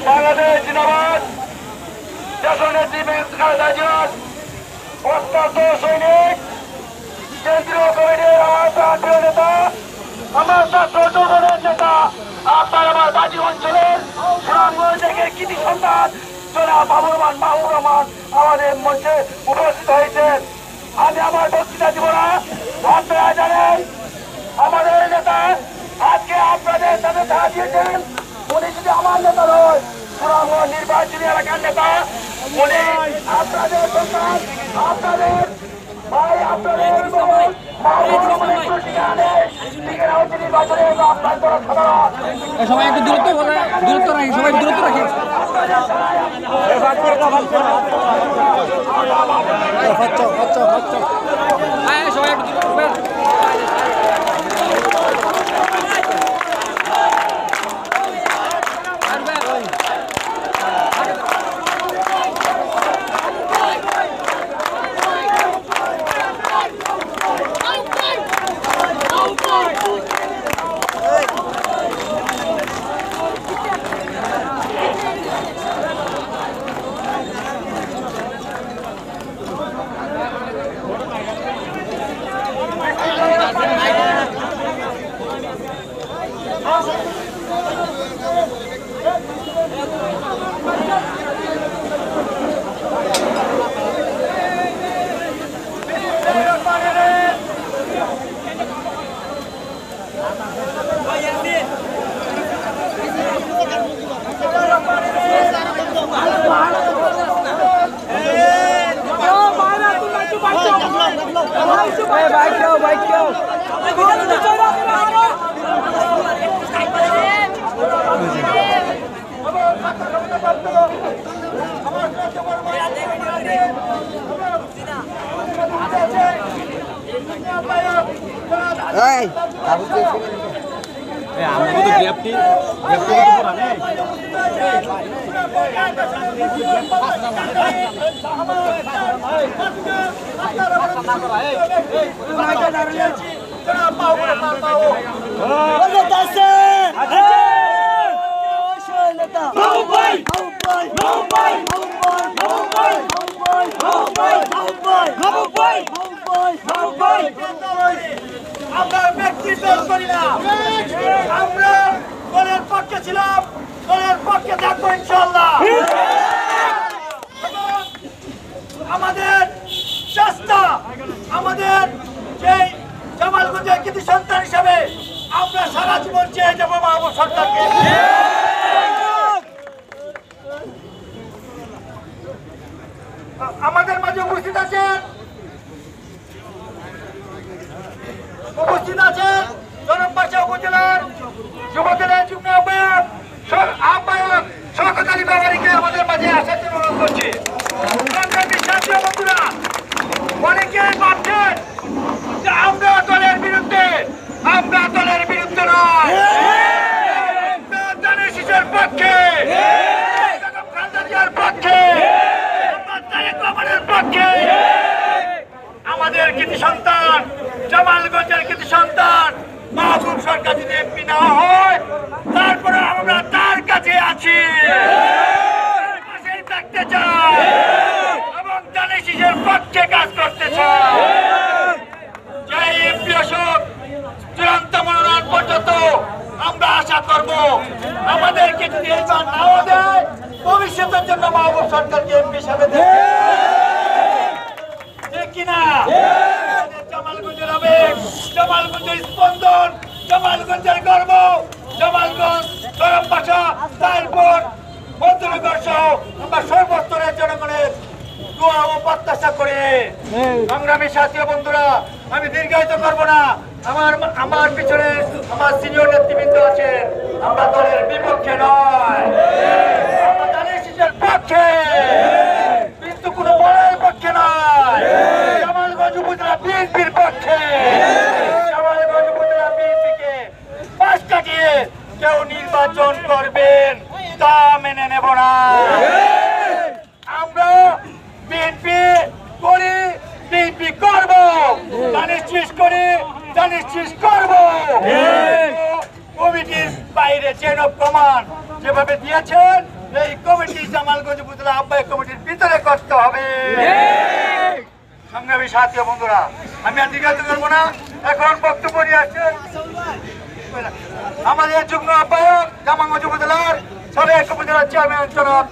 বাংলাদেশ জিন্দাবাদ। দেশনেত্রী খালেদা জিয়ার অত্যন্ত সৈনিক, কেন্দ্রীয় কমিটির আমার প্রান্তীয় নেতা, আমার ছাত্র সংগঠনের নেতা, আপনার আমার বাজি অঞ্চলের সুনামগঞ্জ থেকে কৃতি সন্তান জনাব মাহবুবুর রহমান আমাদের মঞ্চে উপস্থিত হয়েছেন। আমি আমার বক্তৃতা দিব না। আপনারা জানেন আমাদের নেতা আজকে আপনাদের সাথে দেখা দিয়েছেন। উনি যদি আমার নেতা নয়, সুনামগঞ্জ নির্বাচনী এলাকার নেতা, উনি আপনাদের সন্তান, আপনাদের ভাই, আপনাদের সবাই একটু দূরত্ব রাখি, সবাই দূরত্ব রাখি। সবাই একটু আমরা ব্যক্তিত্ব করি না, আমরা দলের পক্ষে ছিলাম, দলের পক্ষে থাকবো ইনশাআল্লাহ। আমাদের চেষ্টা, আমাদের সেই জামালগঞ্জের কৃতি সন্তান হিসাবে আমরা সারা জীবন চেয়ে যাবো মাহবুব সরকারকে। আমাদের মাঝে উপস্থিত আছেন জনপাশা উপজেলার যুবদলের যুগ্ম আহ্বায়ক শওকত আলী বাবারীকে আমাদের মাঝে আসার জন্য অনুরোধ করছি। বন্ধুরা, অনেকেই ভাবছেন যে আমরা দলের বিরুদ্ধে, আমরা দলের বিরুদ্ধে নয়, ধানের শীষের পক্ষে, পক্ষে, পক্ষে। আমাদের কৃতি সন্তান, জামালগঞ্জের কৃতি সন্তান মাহবুব সরকার যদি এমপি না হয়, তারপরে আমরা তার কাছে আছি, পাশেই থাকতে চাই এবং ধানের শীষের পক্ষে কাজ করতে চাই। যে এমপি অশোক চূড়ান্ত মনোনয়ন পর্যন্ত আমরা আশা করব, আমাদেরকে যদি এবার নাও দেয়, ভবিষ্যতের জন্য মাহবুব সরকারকে এমপি হিসাবে দেয় কিনা। জামালগঞ্জের আবেগ, জামালগঞ্জের স্পন্দন, জামালগঞ্জের গর্ব, জামালগঞ্জ, গরমবাসা, তাইরপুর, মধ্যনগর সহ আমরা সর্বস্তরের জনগণের দোয়া ও প্রত্যাশা করি। সংগ্রামী সাথী বন্ধুরা, আমি দীর্ঘায়িত করবো না। আমার পিছনে আমার সিনিয়র নেতৃবৃন্দ আছেন। আমরা দলের বিপক্ষে নয়, আমরা ধানের শীষের পক্ষে, কিন্তু কোনো বলের পক্ষে নয়। জামালগঞ্জ উপজেলা বিএনপির পক্ষে। নির্বাচন করবেন তা মেনে নেব না। আমরা বিএনপি করি, বিএনপি করব, নিশ্চিত করি, নিশ্চিত করব। কমিটির বাইরে চেন অফ কমান্ড যেভাবে দিয়েছেন, এই কমিটি জামালগঞ্জ উপজেলা আহ্বায়ক কমিটির ভিতরে করতে হবে। সংগ্রামী সাথী ও বন্ধুরা, আমি আর জিজ্ঞাসা করবো না, এখন বক্তব্য নিয়ে আসছেন আমাদের যুগ্ম আহ্বায়ক জামালগঞ্জ উপজেলার সাবেক উপজেলার চেয়ারম্যান জনাব